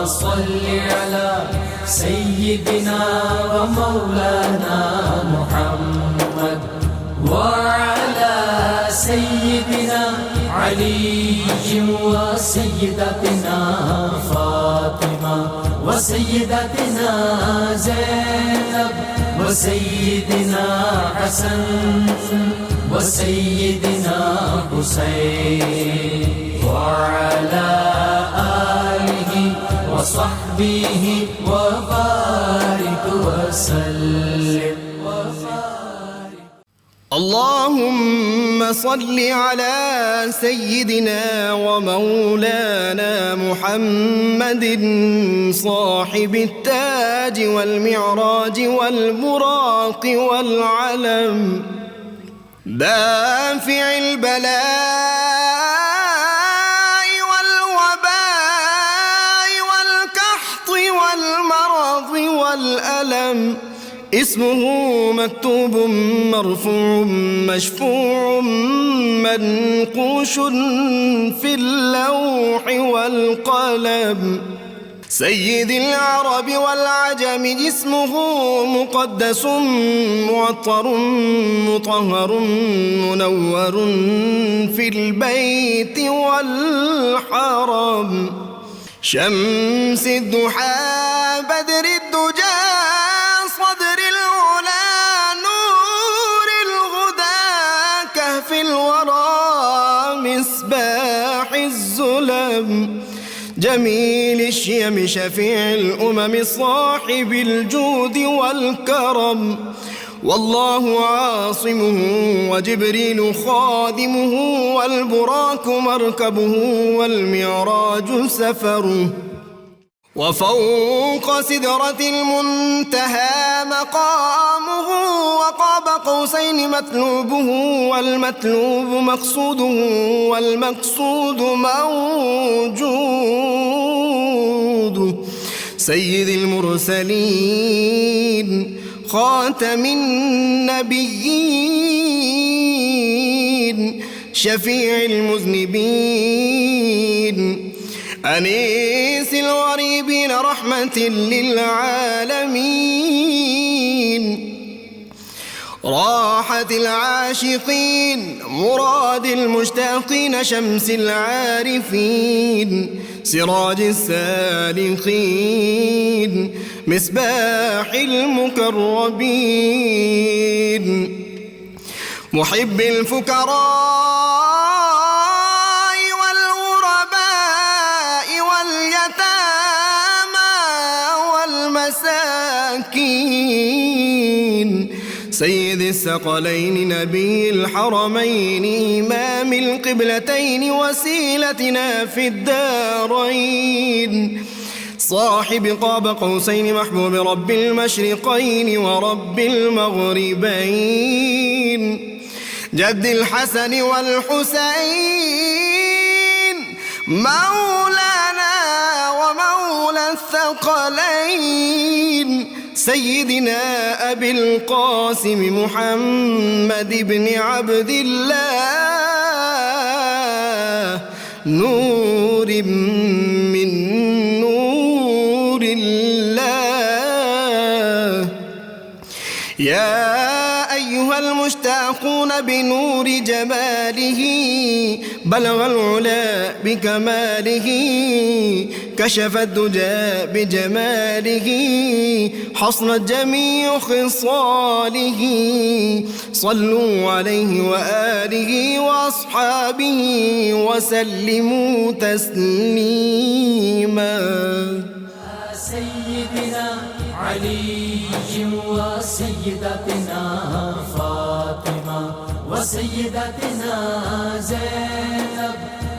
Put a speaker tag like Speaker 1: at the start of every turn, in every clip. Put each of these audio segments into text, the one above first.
Speaker 1: صل على سيدنا ومولانا محمد وعلى سيدنا علي وسيدتنا فاطمة وسيدتنا زينب وسيدنا حسن وسيدنا حسين وعلى آله وصحبه وبارك وسلم.
Speaker 2: اللهم صل على سيدنا ومولانا محمد صاحب التاج والمعراج والبراق والعلم دافع البلاء والوباء والقحط والمرض والألم اسمه مكتوب مرفوع مشفوع منقوش في اللوح والقلم سيد العرب والعجم اسمه مقدس معطر مطهر منور في البيت والحرم شمس الضحى بدر الدجى صدر العلا نور الهدى كهف الورى مصباح الظلم جميل الشيم شفيع الأمم صاحب الجود والكرم والله عاصمه وجبريل خادمه والبراك مركبه والمعراج سفره وفوق سدرة المنتهى مقامه وقاب قوسين مطلوبه والمطلوب مقصوده والمقصود موجود سيد المرسلين خاتم النبيين شفيع المذنبين أنيس الغريبين رحمة للعالمين راحة العاشقين مراد المشتاقين شمس العارفين سراج السالخين مصباح المقربين محب الفقراء والمساكين سيد الثقلين نبي الحرمين إمام القبلتين وسيلتنا في الدارين صاحب قاب قوسين محبوب رب المشرقين ورب المغربين جد الحسن والحسين مولانا ومولى الثقلين سيدنا أبي القاسم محمد بن عبد الله نور من نور الله يا أيها المشتاقون بنور جماله بلغ العلا بكماله كشف الدجى بجماله حصنت جميع خصاله صلوا عليه وآله وأصحابه وسلموا تسليما
Speaker 1: سيدنا علي وسيدتنا فاطمة وسيدتنا زينب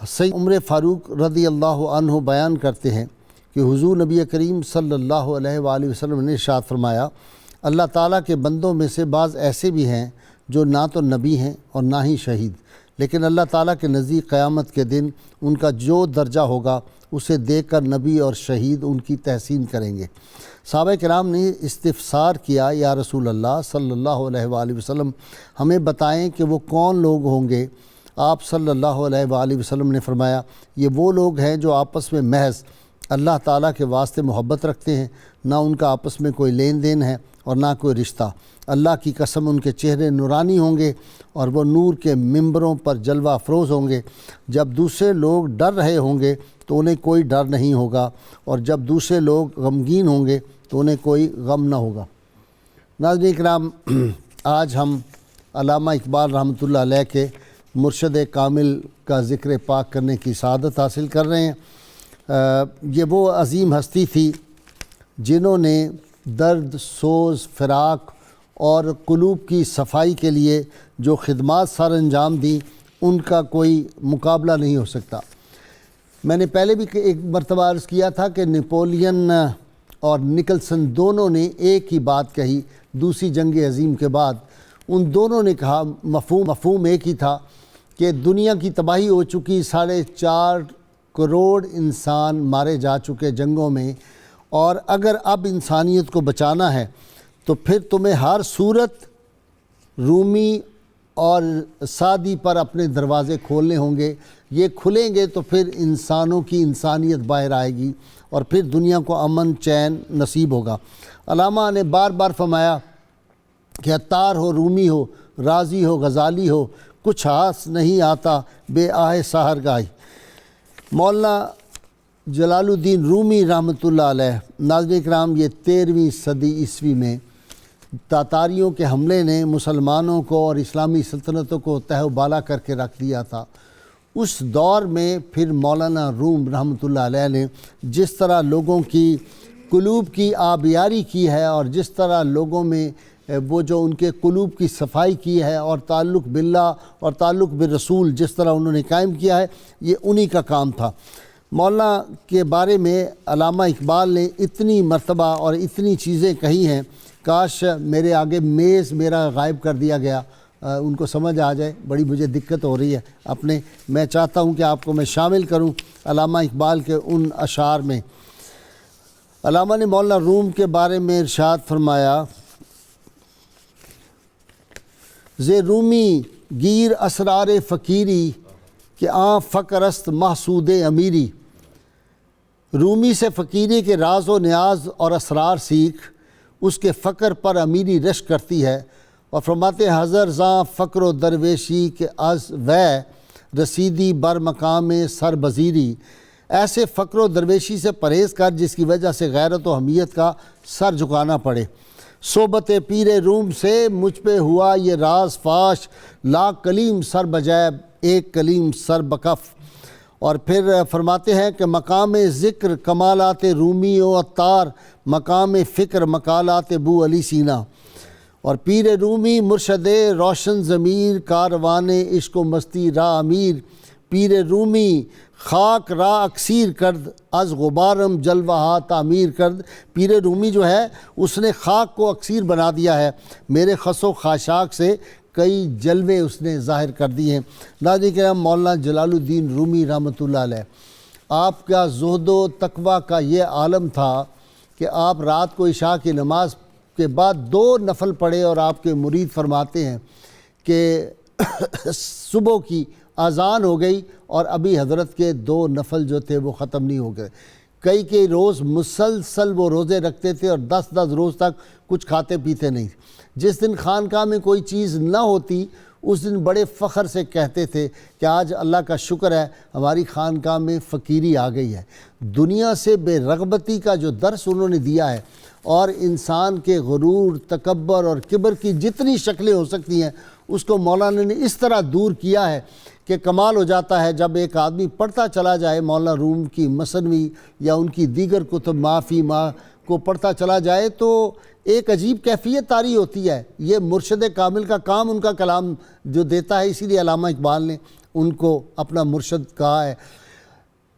Speaker 3: سید عمر فاروق رضی اللہ عنہ بیان کرتے ہیں کہ حضور نبی کریم صلی اللہ علیہ وآلہ وسلم نے ارشاد فرمایا، اللہ تعالیٰ کے بندوں میں سے بعض ایسے بھی ہیں جو نہ تو نبی ہیں اور نہ ہی شہید، لیکن اللہ تعالیٰ کے نزدیک قیامت کے دن ان کا جو درجہ ہوگا اسے دیکھ کر نبی اور شہید ان کی تحسین کریں گے۔ صحابہ کرام نے استفسار کیا، یا رسول اللہ صلی اللہ علیہ وآلہ وسلم ہمیں بتائیں کہ وہ کون لوگ ہوں گے؟ آپ صلی اللہ علیہ وآلہ وسلم نے فرمایا، یہ وہ لوگ ہیں جو آپس میں محض اللہ تعالیٰ کے واسطے محبت رکھتے ہیں، نہ ان کا آپس میں کوئی لین دین ہے اور نہ کوئی رشتہ۔ اللہ کی قسم ان کے چہرے نورانی ہوں گے اور وہ نور کے ممبروں پر جلوہ افروز ہوں گے۔ جب دوسرے لوگ ڈر رہے ہوں گے تو انہیں کوئی ڈر نہیں ہوگا، اور جب دوسرے لوگ غمگین ہوں گے تو انہیں کوئی غم نہ ہوگا۔ ناظرین کرام، آج ہم علامہ اقبال رحمۃ اللہ علیہ کے مرشد کامل کا ذکر پاک کرنے کی سعادت حاصل کر رہے ہیں۔ یہ وہ عظیم ہستی تھی جنہوں نے درد، سوز، فراق اور قلوب کی صفائی کے لیے جو خدمات سر انجام دیں، ان کا کوئی مقابلہ نہیں ہو سکتا۔ میں نے پہلے بھی ایک مرتبہ عرض کیا تھا کہ نیپولین اور نکلسن دونوں نے ایک ہی بات کہی دوسری جنگ عظیم کے بعد۔ ان دونوں نے کہا، مفہوم ایک ہی تھا کہ دنیا کی تباہی ہو چکی، 4.5 کروڑ انسان مارے جا چکے جنگوں میں، اور اگر اب انسانیت کو بچانا ہے تو پھر تمہیں ہر صورت رومی اور سعدی پر اپنے دروازے کھولنے ہوں گے۔ یہ کھلیں گے تو پھر انسانوں کی انسانیت باہر آئے گی اور پھر دنیا کو امن چین نصیب ہوگا۔ علامہ نے بار بار فرمایا کہ عطار ہو، رومی ہو، رازی ہو، غزالی ہو، کچھ ہاتھ نہیں آتا بے آہ سحر گاہی۔ مولانا جلال الدین رومی رحمۃ اللہ علیہ، ناظرین کرام، یہ 13ویں صدی عیسوی میں تاتاریوں کے حملے نے مسلمانوں کو اور اسلامی سلطنتوں کو تہہ و بالا کر کے رکھ دیا تھا۔ اس دور میں پھر مولانا روم رحمۃ اللہ علیہ نے جس طرح لوگوں کی قلوب کی آبیاری کی ہے اور جس طرح لوگوں میں وہ جو ان کے قلوب کی صفائی کی ہے اور تعلق باللہ اور تعلق بالرسول جس طرح انہوں نے قائم کیا ہے، یہ انہی کا کام تھا۔ مولانا کے بارے میں علامہ اقبال نے اتنی مرتبہ اور اتنی چیزیں کہی ہیں، کاش میرے آگے میز میرا غائب کر دیا گیا، ان کو سمجھ آ جائے، بڑی مجھے دقت ہو رہی ہے میں چاہتا ہوں کہ آپ کو میں شامل کروں علامہ اقبال کے ان اشعار میں۔ علامہ نے مولانا روم کے بارے میں ارشاد فرمایا، زِ رومی گیر اسرار فقیری کہ آن فقر است محسود امیری۔ رومی سے فقیری کے راز و نیاز اور اسرار سیکھ، اس کے فقر پر امیری رشک کرتی ہے، اور فرماتے حضر زاں فقر و درویشی کے از وے رسیدی بر مقام سر بزیری۔ ایسے فقر و درویشی سے پرہیز کر جس کی وجہ سے غیرت و حمیت کا سر جھکانا پڑے۔ صحبت پیر روم سے مجھ پہ ہوا یہ راز فاش، لاکھ کلیم سر بجیب ایک کلیم سر بکف۔ اور پھر فرماتے ہیں کہ مقام ذکر کمالات رومی و عطار، مقام فکر مقالات بو علی سینا۔ اور پیر رومی مرشد روشن ضمیر، کاروان عشق و مستی راہ امیر۔ پیر رومی خاک راہ اکسیر کرد، از غبارم جلوہ تعمیر کرد۔ پیر رومی جو ہے اس نے خاک کو اکسیر بنا دیا ہے، میرے خس و خاشاک سے کئی جلوے اس نے ظاہر کر دیے ہیں۔ ناظرین کرام، مولانا جلال الدین رومی رحمۃ اللہ علیہ، آپ کا زہد و تقویٰ کا یہ عالم تھا کہ آپ رات کو عشاء کی نماز کے بعد 2 نفل پڑھے، اور آپ کے مرید فرماتے ہیں کہ صبح کی اذان ہو گئی اور ابھی حضرت کے 2 نفل جو تھے وہ ختم نہیں ہو گئے۔ کئی روز مسلسل وہ روزے رکھتے تھے اور 10 روز تک کچھ کھاتے پیتے نہیں۔ جس دن خانقاہ میں کوئی چیز نہ ہوتی اس دن بڑے فخر سے کہتے تھے کہ آج اللہ کا شکر ہے ہماری خانقاہ میں فقیری آ گئی ہے۔ دنیا سے بے رغبتی کا جو درس انہوں نے دیا ہے، اور انسان کے غرور، تکبر اور کبر کی جتنی شکلیں ہو سکتی ہیں اس کو مولانا نے اس طرح دور کیا ہے کہ کمال ہو جاتا ہے جب ایک آدمی پڑھتا چلا جائے مولانا روم کی مثنوی یا ان کی دیگر کتب معافی ماں کو پڑھتا چلا جائے تو ایک عجیب کیفیت طاری ہوتی ہے۔ یہ مرشد کامل کا کام ان کا کلام جو دیتا ہے، اسی لیے علامہ اقبال نے ان کو اپنا مرشد کہا ہے۔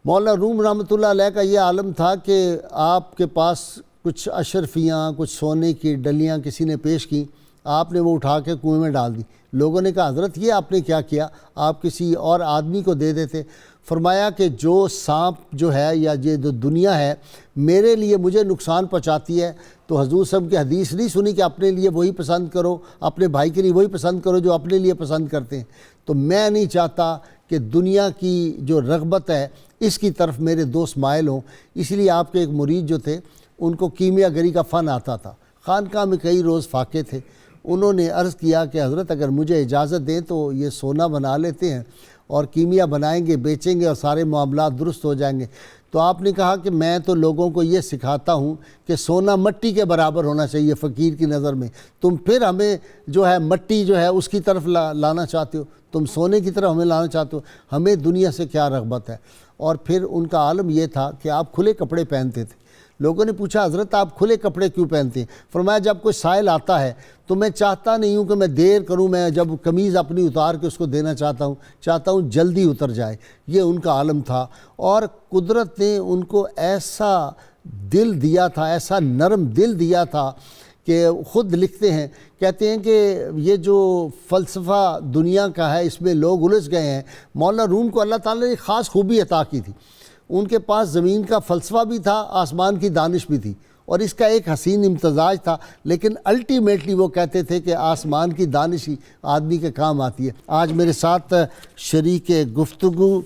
Speaker 3: مولانا روم رحمۃ اللہ علیہ کا یہ عالم تھا کہ آپ کے پاس کچھ اشرفیاں، کچھ سونے کی ڈلیاں کسی نے پیش کی، آپ نے وہ اٹھا کے کنویں میں ڈال دی۔ لوگوں نے کہا حضرت یہ آپ نے کیا کیا، آپ کسی اور آدمی کو دے دیتے۔ فرمایا کہ جو سانپ جو ہے یا یہ جو دنیا ہے میرے لیے مجھے نقصان پہنچاتی ہے، تو حضور صلی اللہ علیہ وسلم کی حدیث نہیں سنی کہ اپنے لیے وہی پسند کرو، اپنے بھائی کے لیے وہی پسند کرو جو اپنے لیے پسند کرتے ہیں۔ تو میں نہیں چاہتا کہ دنیا کی جو رغبت ہے اس کی طرف میرے دوست مائل ہوں، اس لیے آپ کے ایک مرید جو تھے ان کو کیمیا گری کا فن آتا تھا، خانقاہ میں کئی روز فاقے تھے۔ انہوں نے عرض کیا کہ حضرت اگر مجھے اجازت دیں تو یہ سونا بنا لیتے ہیں اور کیمیا بنائیں گے، بیچیں گے اور سارے معاملات درست ہو جائیں گے۔ تو آپ نے کہا کہ میں تو لوگوں کو یہ سکھاتا ہوں کہ سونا مٹی کے برابر ہونا چاہیے فقیر کی نظر میں، تم پھر ہمیں جو ہے مٹی جو ہے اس کی طرف لانا چاہتے ہو، تم سونے کی طرف ہمیں لانا چاہتے ہو، ہمیں دنیا سے کیا رغبت ہے۔ اور پھر ان کا عالم یہ تھا کہ آپ کھلے کپڑے پہنتے تھے۔ لوگوں نے پوچھا حضرت آپ کھلے کپڑے کیوں پہنتے ہیں؟ فرمایا جب کوئی سائل آتا ہے تو میں چاہتا نہیں ہوں کہ میں دیر کروں، میں جب قمیض اپنی اتار کے اس کو دینا چاہتا ہوں جلدی اتر جائے۔ یہ ان کا عالم تھا، اور قدرت نے ان کو ایسا دل دیا تھا، ایسا نرم دل دیا تھا کہ خود لکھتے ہیں، کہتے ہیں کہ یہ جو فلسفہ دنیا کا ہے اس میں لوگ الجھ گئے ہیں۔ مولانا روم کو اللہ تعالیٰ نے ایک خاص خوبی عطا کی تھی، ان کے پاس زمین کا فلسفہ بھی تھا، آسمان کی دانش بھی تھی، اور اس کا ایک حسین امتزاج تھا، لیکن الٹیمیٹلی وہ کہتے تھے کہ آسمان کی دانش ہی آدمی کے کام آتی ہے۔ آج میرے ساتھ شریک گفتگو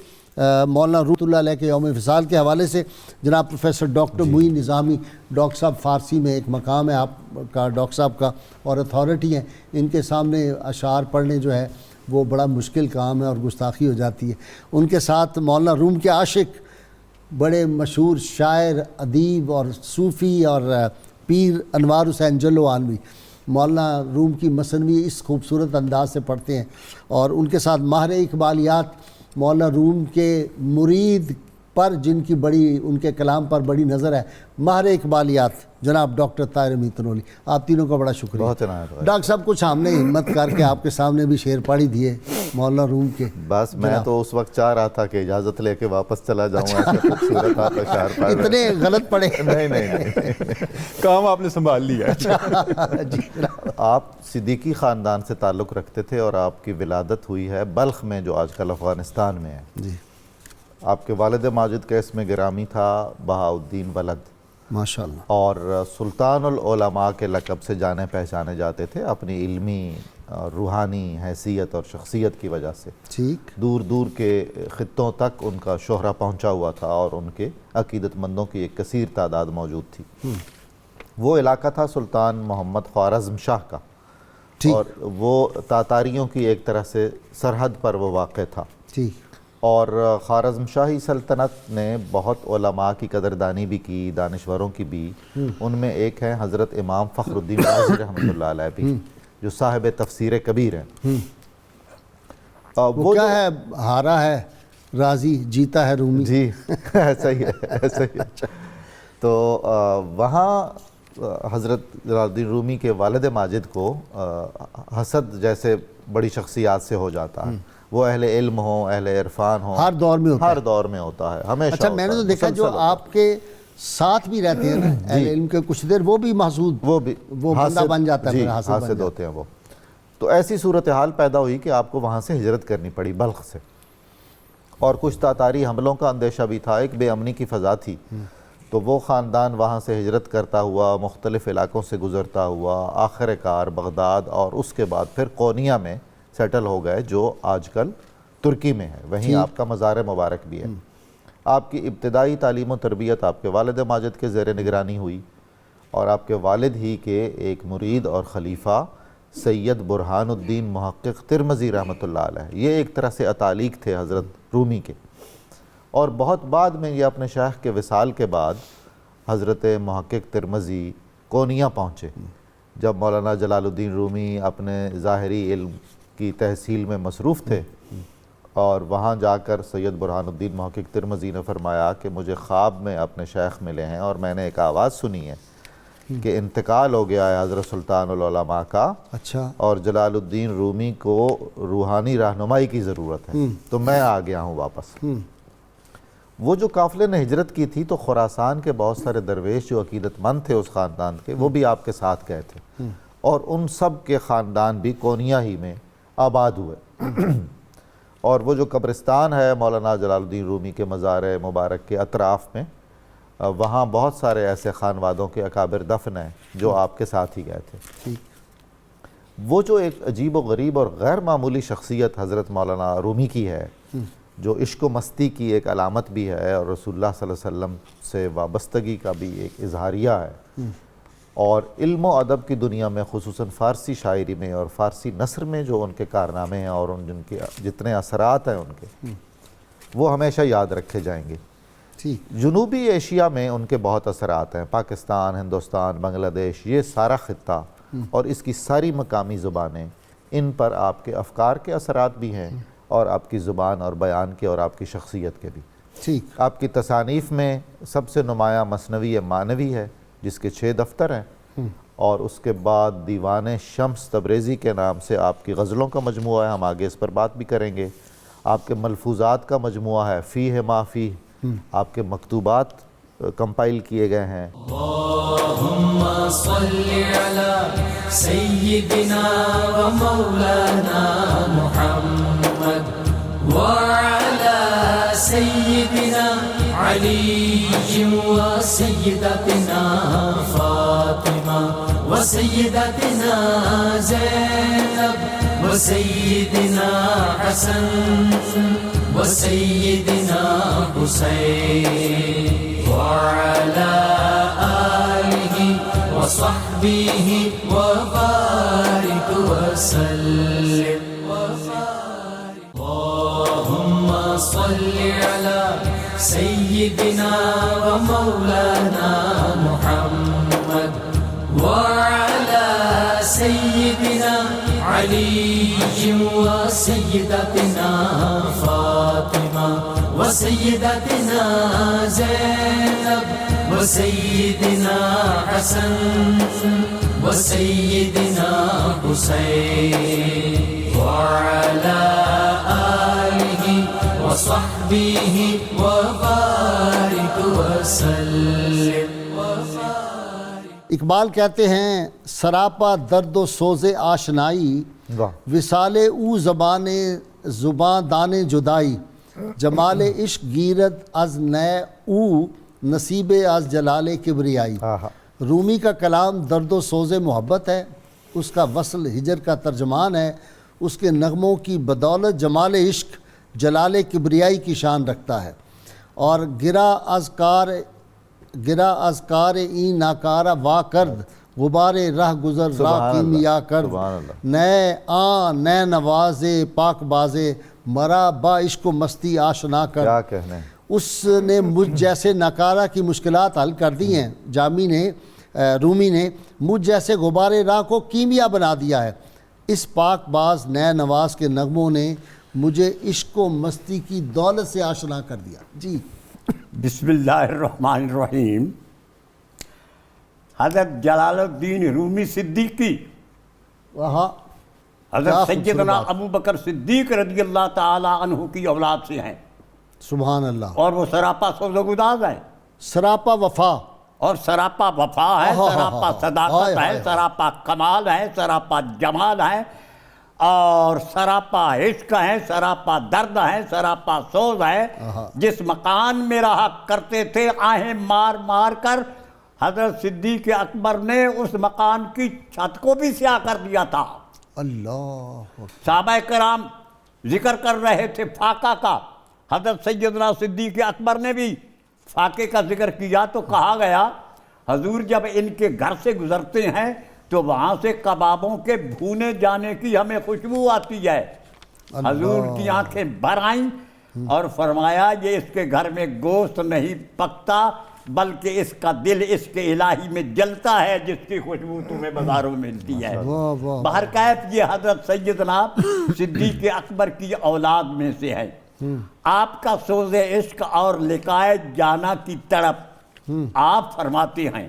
Speaker 3: مولانا روم اللہ علیہ کے یوم وصال کے حوالے سے جناب پروفیسر ڈاکٹر معین نظامی، ڈاکٹر صاحب فارسی میں ایک مقام ہے آپ کا ڈاکٹر صاحب کا، اور اتھارٹی ہیں، ان کے سامنے اشعار پڑھنے جو ہے وہ بڑا مشکل کام ہے اور گستاخی ہو جاتی ہے۔ ان کے ساتھ مولانا روم کے عاشق، بڑے مشہور شاعر، ادیب اور صوفی اور پیر انوار حسین جلوانوی، مولانا روم کی مثنوی اس خوبصورت انداز سے پڑھتے ہیں، اور ان کے ساتھ ماہر اقبالیات مولانا روم کے مرید پر جن کی بڑی ان کے کلام پر بڑی نظر ہے، ماہر اقبالیات جناب ڈاکٹر طاہر امین تنولی۔ آپ تینوں کا بڑا شکریہ۔
Speaker 4: بہت عنایت ہے
Speaker 3: ڈاکٹر صاحب کچھ ہم نے ہمت کر کے آپ کے سامنے بھی شعر پڑھی دیے مولانا روم کے۔
Speaker 4: بس میں تو اس وقت چاہ رہا تھا کہ اجازت لے کے واپس چلا جاؤں، ایسے خوبصورت آپ اشعار پڑھ رہے ہیں۔
Speaker 3: اتنے غلط پڑھے؟
Speaker 4: نہیں
Speaker 5: کام آپ نے سنبھال لیا ہے۔
Speaker 3: جی جناب۔
Speaker 4: آپ صدیقی خاندان سے تعلق رکھتے تھے، اور آپ کی ولادت ہوئی ہے بلخ میں جو آج کل افغانستان میں ہے۔
Speaker 3: جی
Speaker 4: آپ کے والد ماجد کا اسم گرامی تھا بہاؤالدین ولد،
Speaker 3: ماشاءاللہ،
Speaker 4: اور سلطان العلماء کے لقب سے جانے پہچانے جاتے تھے اپنی علمی اور روحانی حیثیت اور شخصیت کی وجہ سے۔
Speaker 3: ٹھیک،
Speaker 4: دور دور کے خطوں تک ان کا شہرہ پہنچا ہوا تھا، اور ان کے عقیدت مندوں کی ایک کثیر تعداد موجود تھی۔ وہ علاقہ تھا سلطان محمد خوارزم شاہ کا، اور وہ تاتاریوں کی ایک طرح سے سرحد پر وہ واقع تھا۔
Speaker 3: ٹھیک،
Speaker 4: اور خوارزم شاہی سلطنت نے بہت علماء کی قدردانی بھی کی، دانشوروں کی بھی۔ ان میں ایک ہے حضرت امام فخر الدین رازی رحمۃ اللہ علیہ بھی، جو صاحب تفسیر کبیر ہیں۔
Speaker 3: وہ کیا ہے، ہارا ہے رازی، جیتا ہے رومی۔
Speaker 4: جی ایسا ہی ہے، ایسا ہی ہے۔ تو وہاں حضرت جلال الدین رومی کے والد ماجد کو حسد جیسے بڑی شخصیات سے ہو جاتا ہے، وہ اہل علم ہوں، اہل عرفان ہوں،
Speaker 3: ہر دور میں ہوتا ہے۔
Speaker 4: ہر دور میں ہوتا ہے، ہمیشہ۔
Speaker 3: اچھا، میں نے تو دیکھا جو آپ کے ساتھ بھی رہتے ہیں نا اہل علم کے کچھ دیر، وہ بھی محسود،
Speaker 4: وہ بھی
Speaker 3: وہ بندہ بن جاتا ہے،
Speaker 4: جی،
Speaker 3: حاسد بن
Speaker 4: حاسد
Speaker 3: جاتا
Speaker 4: ہوتے ہیں وہ۔ تو ایسی صورتحال پیدا ہوئی کہ آپ کو وہاں سے ہجرت کرنی پڑی بلخ سے، اور کچھ تاتاری حملوں کا اندیشہ بھی تھا، ایک بے امنی کی فضا تھی۔ تو وہ خاندان وہاں سے ہجرت کرتا ہوا، مختلف علاقوں سے گزرتا ہوا، آخر کار بغداد اور اس کے بعد پھر قونیہ میں سیٹل ہو گئے، جو آج کل ترکی میں ہے۔ وہیں آپ کا مزار مبارک بھی ہے۔ آپ کی ابتدائی تعلیم و تربیت آپ کے والد ماجد کے زیر نگرانی ہوئی، اور آپ کے والد ہی کے ایک مرید اور خلیفہ سید برہان الدین محقق ترمذی رحمۃ اللہ علیہ، یہ ایک طرح سے اتالیق تھے حضرت رومی کے۔ اور بہت بعد میں یہ اپنے شیخ کے وصال کے بعد حضرت محقق ترمذی قونیہ پہنچے، جب مولانا جلال الدین رومی اپنے ظاہری علم کی تحصیل میں مصروف تھے، اور وہاں جا کر سید برہان الدین محقق ترمذی نے فرمایا کہ مجھے خواب میں اپنے شیخ ملے ہیں، اور میں نے ایک آواز سنی ہے کہ انتقال ہو گیا ہے حضرت سلطان العلماء کا،
Speaker 3: اچھا،
Speaker 4: اور جلال الدین رومی کو روحانی رہنمائی کی ضرورت ہے، تو میں آ گیا ہوں واپس۔ وہ جو قافلے نے ہجرت کی تھی تو خراسان کے بہت سارے درویش جو عقیدت مند تھے اس خاندان کے، وہ بھی آپ کے ساتھ گئے تھے، اور ان سب کے خاندان بھی کونیا ہی میں آباد ہوئے۔ اور وہ جو قبرستان ہے مولانا جلال الدین رومی کے مزار مبارک کے اطراف میں، وہاں بہت سارے ایسے خانوادوں کے اکابر دفن ہیں جو آپ کے ساتھ ہی گئے تھے۔ وہ جو ایک عجیب و غریب اور غیر معمولی شخصیت حضرت مولانا رومی کی ہے، جو عشق و مستی کی ایک علامت بھی ہے اور رسول اللہ صلی اللہ علیہ وسلم سے وابستگی کا بھی ایک اظہاریہ ہے، اور علم و ادب کی دنیا میں خصوصاً فارسی شاعری میں اور فارسی نثر میں جو ان کے کارنامے ہیں اور جن کے جتنے اثرات ہیں ان کے، وہ ہمیشہ یاد رکھے جائیں گے۔ جنوبی ایشیا میں ان کے بہت اثرات ہیں، پاکستان، ہندوستان، بنگلہ دیش، یہ سارا خطہ اور اس کی ساری مقامی زبانیں، ان پر آپ کے افکار کے اثرات بھی ہیں اور آپ کی زبان اور بیان کے اور آپ کی شخصیت کے بھی۔ آپ کی تصانیف میں سب سے نمایاں مثنوی معنوی ہے جس کے 6 دفتر ہیں، اور اس کے بعد دیوان شمس تبریزی کے نام سے آپ کی غزلوں کا مجموعہ ہے، ہم آگے اس پر بات بھی کریں گے۔ آپ کے ملفوظات کا مجموعہ ہے، فیہ ما فیہ، آپ کے مکتوبات کمپائل کیے گئے ہیں۔
Speaker 1: اللہم صلی علی سیدنا و مولانا محمد وعلی سیدنا علی و سیدتنا فاطمہ و سیدتنا زینب و سیدنا حسن و سیدنا حسین وعلى آله وصحبه وبارك وسلم اللهم صل على سيدنا ومولانا محمد وعلى سيدنا علي وسيدتنا فاطمة وسيدتنا زينب وسيدنا حسن وسيدنا حسين وعلى آله وصحبه وبارك وسلم۔
Speaker 3: اقبال کہتے ہیں سراپا درد و سوز آشنائی، وصال او زباں دان جدائی، جمال عشق گیرد از نئے او نصیب از جلال کبریائی۔ رومی کا کلام درد و سوز محبت ہے، اس کا وصل ہجر کا ترجمان ہے، اس کے نغموں کی بدولت جمال عشق جلال کبریائی کی شان رکھتا ہے، اور گرا از کار این ناکارہ وا کرد، غبار رہ گزر راہ کیمیا کرد، نئے نئے نواز پاک بازے مرا با عشق و مستی آشنا کر۔
Speaker 4: کیا کہنے،
Speaker 3: اس نے مجھ جیسے ناکارہ کی مشکلات حل کر دی ہیں، رومی نے مجھ جیسے غبار راہ کو کیمیا بنا دیا ہے، اس پاک باز نئے نواز کے نغموں نے مجھے عشق و مستی کی دولت سے آشنا کر دیا۔ جی
Speaker 6: بسم اللہ الرحمن الرحیم۔ حضرت جلال الدین رومی صدیقی،
Speaker 3: وہاں
Speaker 6: حضرت سیدنا ابو بکر صدیق رضی اللہ تعالی عنہ کی اولاد سے ہیں،
Speaker 3: سبحان اللہ،
Speaker 6: اور وہ سراپا سوزگداز ہے،
Speaker 3: سراپا وفا
Speaker 6: اور سراپا وفا ہے، سراپا صداقت ہے، سراپا کمال ہے، سراپا جمال ہے، اور سراپا عشق ہے، سراپا درد ہے، سراپا سوز ہے۔ جس مکان میں رہا کرتے تھے آہیں مار مار کر، حضرت صدیق اکبر نے اس مکان کی چھت کو بھی سیاہ کر دیا تھا۔
Speaker 3: اللہ،
Speaker 6: صحابہ کرام ذکر کر رہے تھے فاقہ کا، حضرت سیدنا صدیق اکبر نے بھی فاقے کا ذکر کیا، تو کہا گیا حضور جب ان کے گھر سے گزرتے ہیں تو وہاں سے کبابوں کے بھونے جانے کی ہمیں خوشبو آتی ہے۔ حضور کی آنکھیں بھر آئیں اور فرمایا یہ اس کے گھر میں گوشت نہیں پکتا بلکہ اس کا دل اس کے الہی میں جلتا ہے جس کی خوشبو تمہیں بازاروں میں ملتی ہے۔ بہرکیف یہ حضرت سیدنا صدیق اکبر کی اولاد میں سے ہے۔ آپ کا سوز عشق اور لقائے جانا کی تڑپ، آپ فرماتے ہیں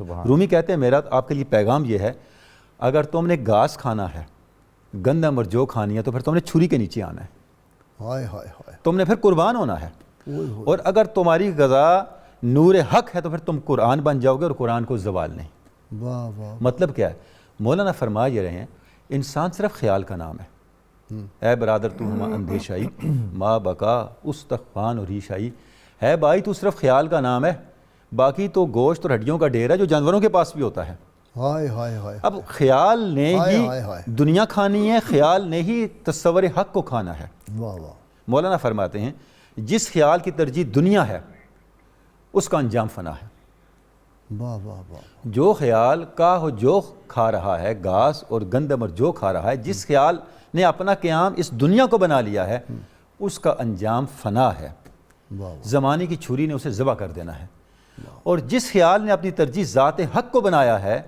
Speaker 5: رومی کہتے ہیں میرا آپ کے لیے پیغام یہ ہے، اگر تم نے گھاس کھانا ہے، گندم اور جو کھانی ہے، تو پھر تم نے چھری کے نیچے آنا ہے،
Speaker 3: ہائے ہائے ہائے،
Speaker 5: تم نے پھر قربان ہونا ہے، اور اگر تمہاری غذا نور حق ہے تو پھر تم قرآن بن جاؤ گے اور قرآن کو زوال نہیں۔
Speaker 3: واہ واہ،
Speaker 5: مطلب کیا ہے؟ مولانا فرما یہ رہے ہیں انسان صرف خیال کا نام ہے۔ اے برادر تو ہما اندیشائی ماں بقا استخوان اور ریشائی، ہے بھائی تو صرف خیال کا نام ہے، باقی تو گوشت اور ہڈیوں کا ڈھیر ہے جو جانوروں کے پاس بھی ہوتا ہے۔
Speaker 3: ہائے ہائے ہائے،
Speaker 5: اب خیال نے
Speaker 3: ہائے
Speaker 5: ہی
Speaker 3: ہائے ہائے،
Speaker 5: دنیا کھانی ہے، خیال نے ہی تصور حق کو کھانا ہے۔
Speaker 3: واہ واہ،
Speaker 5: مولانا فرماتے ہیں جس خیال کی ترجیح دنیا ہے اس کا انجام فنا ہے۔
Speaker 3: واہ واہ واہ،
Speaker 5: جو خیال کا ہو جو کھا رہا ہے، گھاس اور گندم اور جو کھا رہا ہے، جس خیال نے اپنا قیام اس دنیا کو بنا لیا ہے اس کا انجام فنا ہے، زمانے کی چھری نے اسے ذبح کر دینا ہے۔ اور جس خیال نے اپنی ترجیح ذات حق کو بنایا ہے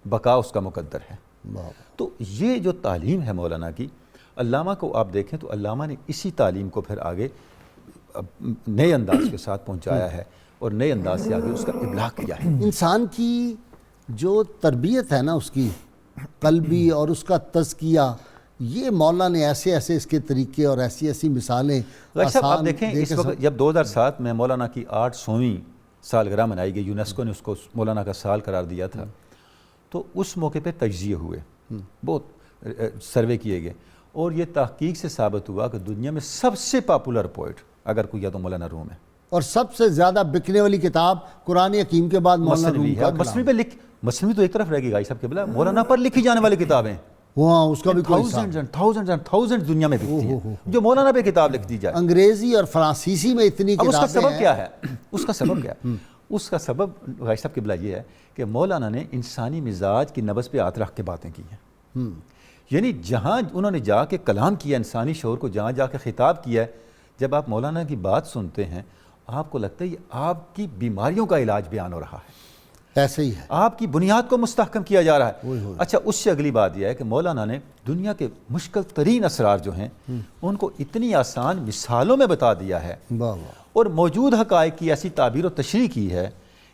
Speaker 5: بقا اس کا مقدر ہے۔ تو یہ جو تعلیم ہے مولانا کی، علامہ کو آپ دیکھیں تو علامہ نے اسی تعلیم کو پھر آگے نئے انداز کے ساتھ پہنچایا ہے اور نئے انداز سے آگے اس کا ابلاغ کیا ہے۔
Speaker 3: انسان کی جو تربیت ہے نا، اس کی قلبی اور اس کا تزکیہ، یہ مولانا نے ایسے ایسے اس کے طریقے اور ایسی ایسی مثالیں
Speaker 5: صاحب آپ دیکھیں اس وقت جب 2007 میں مولانا کی 800ویں سالگرہ منائی گئی، یونیسکو نے اس کو مولانا کا سال قرار دیا تھا، تو اس موقع پہ تجزیے ہوئے، بہت سروے کیے گئے، اور یہ تحقیق سے ثابت ہوا کہ دنیا میں سب سے پاپولر پوئٹ اگر کوئی ہے تو مولانا روم ہے،
Speaker 3: اور سب سے زیادہ بکنے والی کتاب قرآن حکیم کے بعد مولانا روم
Speaker 5: مثنوی
Speaker 3: کا
Speaker 5: ہے۔ مثنوی پہ مثنوی تو ایک طرف رہ گئی بھائی صاحب کے بلا، مولانا پر لکھی جانے والی کتابیں
Speaker 3: وہاں اس کا بھی کوئی حساب،
Speaker 5: تھاؤزنڈ دنیا میں بکتی ہیں جو مولانا پہ کتاب لکھ دی جائے۔
Speaker 3: انگریزی اور فرانسیسی میں اتنی
Speaker 5: اب اس کا
Speaker 3: کتابیں
Speaker 5: سبب
Speaker 3: ہیں۔
Speaker 5: کیا ہے؟ اس کا سبب کیا ہے؟ اس کا سبب بھائی صاحب قبلہ یہ ہے کہ مولانا نے انسانی مزاج کی نبض پہ ہاتھ رکھ کے باتیں کی ہیں، یعنی جہاں انہوں نے جا کے کلام کیا، انسانی شعور کو جہاں جا کے خطاب کیا ہے، جب آپ مولانا کی بات سنتے ہیں آپ کو لگتا ہے یہ آپ کی بیماریوں کا علاج بیان ہو رہا ہے،
Speaker 3: ایسے ہی ہے،
Speaker 5: آپ کی بنیاد کو مستحکم کیا جا رہا ہے۔ اچھا، اس سے اگلی بات یہ ہے کہ مولانا نے دنیا کے مشکل ترین اسرار جو ہیں ان کو اتنی آسان مثالوں میں بتا دیا ہے،
Speaker 3: واہ واہ،
Speaker 5: اور موجود حقائق کی ایسی تعبیر و تشریح کی ہے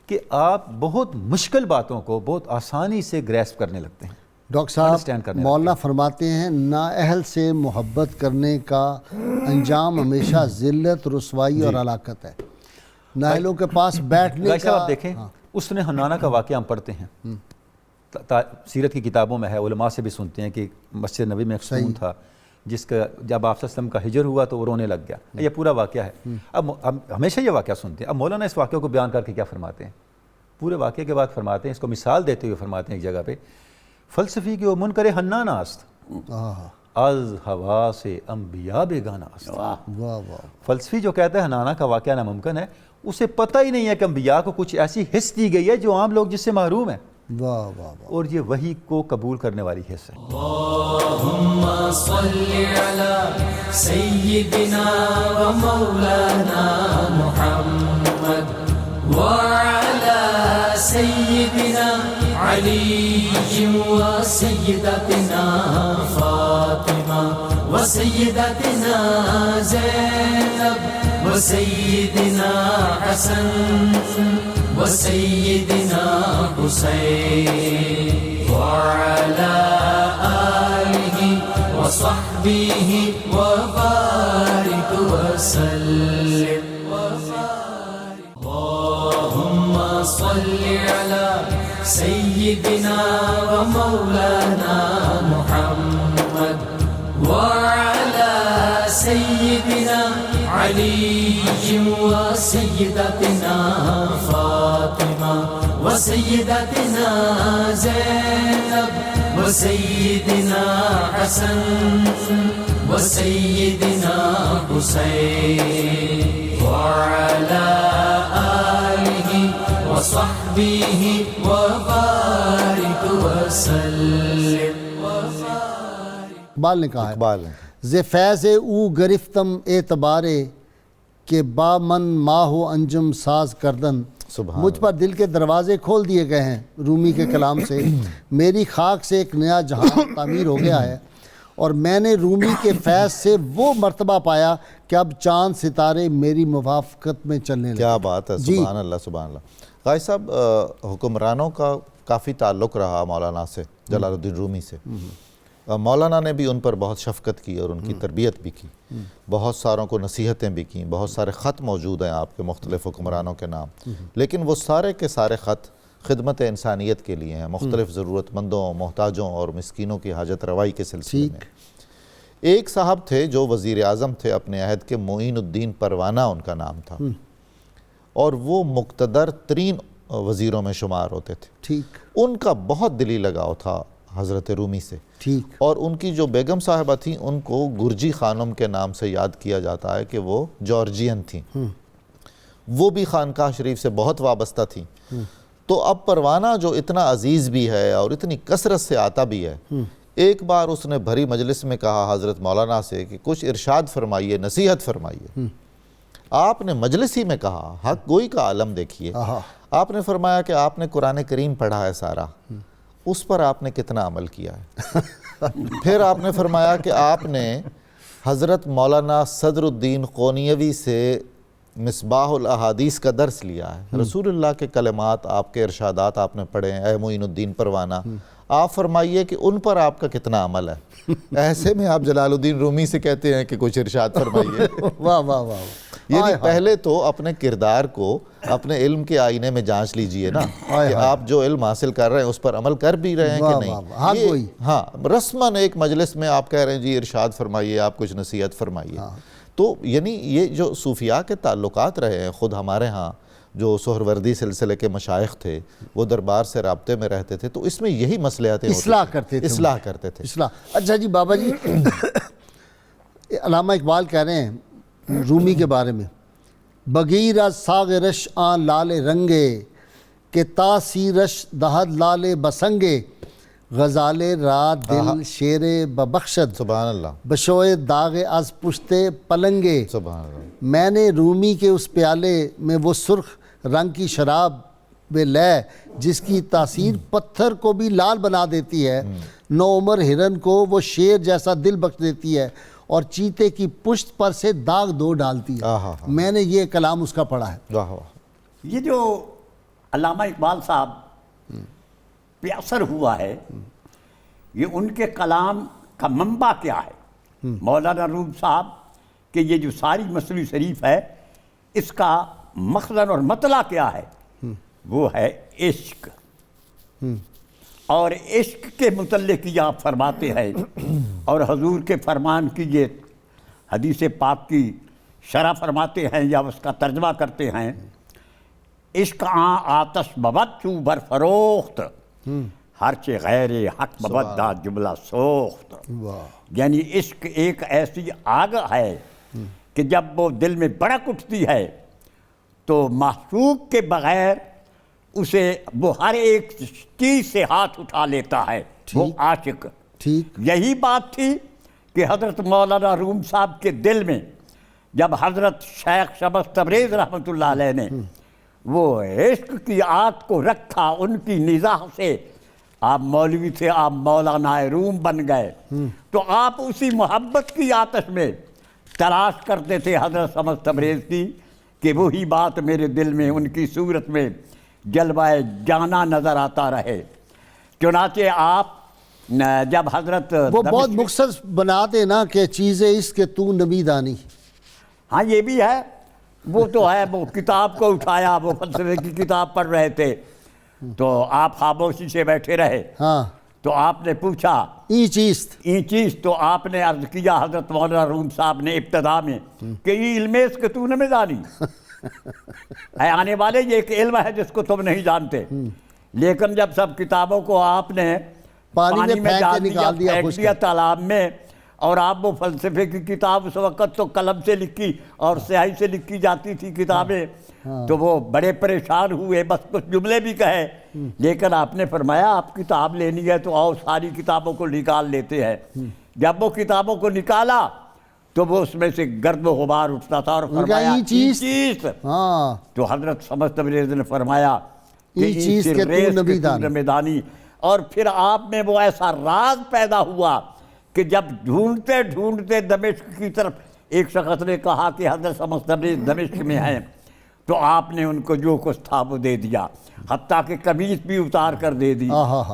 Speaker 5: کہ آپ بہت مشکل باتوں کو بہت آسانی سے گریسپ کرنے لگتے ہیں۔
Speaker 3: ڈاکٹر صاحب
Speaker 5: understand کرنے
Speaker 3: مولانا فرماتے ہیں نااہل سے محبت کرنے کا انجام ہمیشہ ذلت، رسوائی اور ہلاکت ہے۔ نااہلوں کے پاس بیٹھنے
Speaker 5: بھائی صاحب
Speaker 3: کا،
Speaker 5: آپ دیکھیں اس نے حنانہ کا واقعہ ہم پڑھتے ہیں، سیرت کی کتابوں میں ہے، علماء سے بھی سنتے ہیں کہ مسجد نبی میں ایک ستون تھا جس کا جب آپ صلی اللہ علیہ وسلم کا ہجر ہوا تو وہ رونے لگ گیا، یہ پورا واقعہ ہے۔ اب ہمیشہ یہ واقعہ سنتے ہیں، اب مولانا اس واقعے کو بیان کر کے کیا فرماتے ہیں؟ پورے واقعے کے بعد فرماتے ہیں، اس کو مثال دیتے ہوئے فرماتے ہیں ایک جگہ پہ، فلسفی کی وہ منکر حنان است از ہوا سے انبیاء بیگانہ است۔
Speaker 3: واہ واہ،
Speaker 5: فلسفی جو کہتا ہے حنانہ کا واقعہ ناممکن ہے، اسے پتہ ہی نہیں ہے کہ انبیاء کو کچھ ایسی حص دی گئی ہے جو عام لوگ جس سے محروم ہیں،
Speaker 3: واہ واہ واہ،
Speaker 5: اور یہ وحی کو قبول کرنے والی حص ہے۔
Speaker 1: اللهم صل على سيدنا ومولانا محمد وعلى سيدنا علي وسيدتنا فاطمة وسيدتنا زينب وسيدنا حسن وسيدنا حسين وعلى آله وصحبه وبارك وسلم اللهم صل على سيدنا ومولانا محمد وعلى سيدنا علي وسيدتنا فاطمة وسيدتنا زينب وسيدنا حسن وسيدنا حسين وعلى آله وصحبه وبارك وسلم۔
Speaker 3: اقبال نے کہا ہے
Speaker 4: اقبال ہے،
Speaker 3: ز فیض او گرفتم اعتبارے کہ با من ماہ و انجم ساز کردن،
Speaker 4: سبحان
Speaker 3: مجھ پر دل کے دروازے کھول دیے گئے ہیں رومی کے کلام سے، میری خاک سے ایک نیا جہاں تعمیر ہو گیا ہے، اور میں نے رومی کے فیض سے وہ مرتبہ پایا کہ اب چاند ستارے میری موافقت میں چلنے لگے۔
Speaker 4: کیا بات ہے،
Speaker 3: جی۔
Speaker 4: سبحان اللہ سبحان اللہ۔ غازی صاحب حکمرانوں کا کافی تعلق رہا مولانا سے، جلال الدین رومی سے. مولانا نے بھی ان پر بہت شفقت کی اور ان کی تربیت بھی کی، بہت ساروں کو نصیحتیں بھی کیں، بہت سارے خط موجود ہیں آپ کے مختلف حکمرانوں کے نام، لیکن وہ سارے کے سارے خط خدمت انسانیت کے لیے ہیں، مختلف ضرورت مندوں، محتاجوں اور مسکینوں کی حاجت روائی کے سلسلے میں. ایک صاحب تھے جو وزیر اعظم تھے اپنے عہد کے، معین الدین پروانہ ان کا نام تھا، اور وہ مقتدر ترین وزیروں میں شمار ہوتے تھے.
Speaker 3: ٹھیک.
Speaker 4: ان کا بہت دلی لگاؤ تھا حضرت رومی سے.
Speaker 3: ٹھیک.
Speaker 4: اور ان کی جو بیگم صاحبہ تھیں ان کو گرجی خانم کے نام سے یاد کیا جاتا ہے کہ وہ جارجین تھیں. وہ بھی خانقاہ شریف سے بہت وابستہ تھیں. تو اب پروانہ جو اتنا عزیز بھی ہے اور اتنی کثرت سے آتا بھی ہے، ایک بار اس نے بھری مجلس میں کہا حضرت مولانا سے کہ کچھ ارشاد فرمائیے، نصیحت فرمائیے. آپ نے مجلس ہی میں کہا، حق گوئی کا عالم دیکھیے، آپ نے فرمایا کہ آپ نے قرآن کریم پڑھا ہے سارا، اس پر آپ نے کتنا عمل کیا ہے. پھر آپ نے فرمایا کہ آپ نے حضرت مولانا صدر الدین قونیوی سے مصباح الاحادیث کا درس لیا ہے. رسول اللہ کے کلمات، آپ کے ارشادات آپ نے پڑھے ہیں، اے معین الدین پروانہ، آپ فرمائیے کہ ان پر آپ کا کتنا عمل ہے. ایسے میں آپ جلال الدین رومی سے کہتے ہیں کہ کچھ ارشاد فرمائیے.
Speaker 3: واہ واہ واہ.
Speaker 4: یعنی پہلے تو اپنے کردار کو اپنے علم کے آئینے میں جانچ لیجئے نا کہ آپ جو علم حاصل کر رہے ہیں اس پر عمل کر بھی رہے ہیں کہ نہیں. ہاں، رسماً ایک مجلس میں آپ کہہ رہے ہیں جی ارشاد فرمائیے، آپ کچھ نصیحت فرمائیے. تو یعنی یہ جو صوفیاء کے تعلقات رہے ہیں، خود ہمارے ہاں جو سہروردی سلسلے کے مشائخ تھے وہ دربار سے رابطے میں رہتے تھے، تو اس میں یہی مصلحتیں
Speaker 3: اصلاح کرتے تھے. اچھا جی بابا جی، علامہ اقبال کہہ رہے ہیں رومی کے بارے میں، بغیر ساغ رش آن لال رنگے کہ تاثیرش دہد لال بسنگے، غزال را دل شیر ببخشد
Speaker 4: سبحان اللہ،
Speaker 3: بشوئے داغ از پشتے پلنگے.
Speaker 4: سبحان اللہ.
Speaker 3: میں نے رومی کے اس پیالے میں وہ سرخ رنگ کی شراب بے لے جس کی تاثیر پتھر کو بھی لال بنا دیتی ہے، نو عمر ہرن کو وہ شیر جیسا دل بخش دیتی ہے، اور چیتے کی پشت پر سے داغ دو ڈالتی ہے. میں نے یہ کلام اس کا پڑھا ہے.
Speaker 6: یہ جو علامہ اقبال صاحب پہ اثر ہوا ہے، یہ ان کے کلام کا منبع کیا ہے؟ مولانا روم صاحب کہ یہ جو ساری مصنوی شریف ہے اس کا مخزن اور مطلع کیا ہے؟ وہ ہے عشق. اور عشق کے متعلق یہ آپ فرماتے ہیں اور حضور کے فرمان کی یہ حدیث پاک کی شرح فرماتے ہیں یا اس کا ترجمہ کرتے ہیں، عشق آن آتش ببد چو بر فروخت، ہرچہ غیر حق ببد دا جملہ سوخت. یعنی عشق ایک ایسی آگ ہے کہ جب وہ دل میں بڑک اٹھتی ہے تو معشوق کے بغیر اسے وہ ہر ایک چیز سے ہاتھ اٹھا لیتا ہے، وہ عاشق. یہی بات تھی کہ حضرت مولانا روم صاحب کے دل میں جب حضرت شیخ شمس تبریز رحمۃ اللہ علیہ نے وہ عشق کی آگ کو رکھا، ان کی نزاع سے آپ مولوی تھے، آپ مولانا روم بن گئے. تو آپ اسی محبت کی آتش میں تلاش کرتے تھے حضرت شمس تبریز کی کہ وہی بات میرے دل میں ان کی صورت میں جلوہ جانا نظر آتا رہے. چنانچہ آپ جب حضرت
Speaker 3: وہ بہت مختصر بناتے نا کہ چیزیں اس کے تو نبی دانی.
Speaker 6: ہاں یہ بھی ہے، وہ تو ہے. وہ کتاب کو اٹھایا، وہ فلسفے کی کتاب پڑھ رہے تھے تو آپ خاموشی سے بیٹھے رہے.
Speaker 3: ہاں،
Speaker 6: تو آپ نے پوچھا این چیز تو آپ نے عرض کیا حضرت مولانا روم صاحب نے ابتدا میں کہ یہ علم ہے اس کے تو نہ جانی اے آنے والے، یہ ایک علم ہے جس کو تم نہیں جانتے. لیکن جب سب کتابوں کو آپ نے پانی میں ڈال دیا، پھینک دیا تالاب میں، اور آپ وہ فلسفے کی کتاب اس وقت تو قلم سے لکھی اور سیاہی سے لکھی جاتی تھی کتابیں، تو وہ بڑے پریشان ہوئے، بس کچھ جملے بھی کہے. لیکن آپ نے فرمایا آپ کتاب لینی ہے تو آؤ ساری کتابوں کو نکال لیتے ہیں. جب وہ کتابوں کو نکالا تو وہ اس میں سے گرد و غبار اٹھتا تھا اور فرمایا چیز. تو حضرت شمس تبریز نے فرمایا کہ چیز کے تو نبی دانی. اور پھر آپ میں وہ ایسا راز پیدا ہوا کہ جب ڈھونڈتے ڈھونڈتے دمشق کی طرف، ایک شخص نے کہا کہ حضرت شمس تبریز دمشق میں ہیں، تو آپ نے ان کو جو کچھ تھا وہ دے دیا، حتیٰ کہ قمیص بھی اتار کر دے دی۔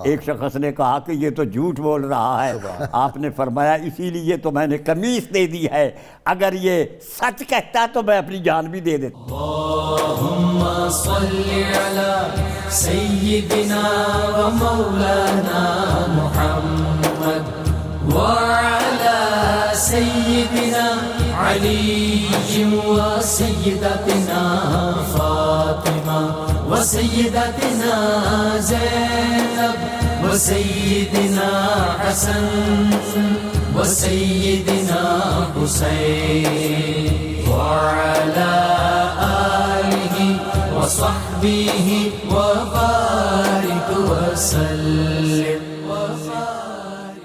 Speaker 6: ایک شخص نے کہا کہ یہ تو جھوٹ بول رہا ہے، آپ نے فرمایا اسی لیے تو میں نے قمیص دے دی ہے، اگر یہ سچ کہتا تو میں اپنی جان بھی دے دیتا۔
Speaker 1: اللهم صل على سيدنا ومولانا محمد وعلى سيدنا علي وسيدتنا فاطمة وسيدتنا زينب وسيدنا حسن وسيدنا حسين وعلى آله وصحبه وبارك وسلم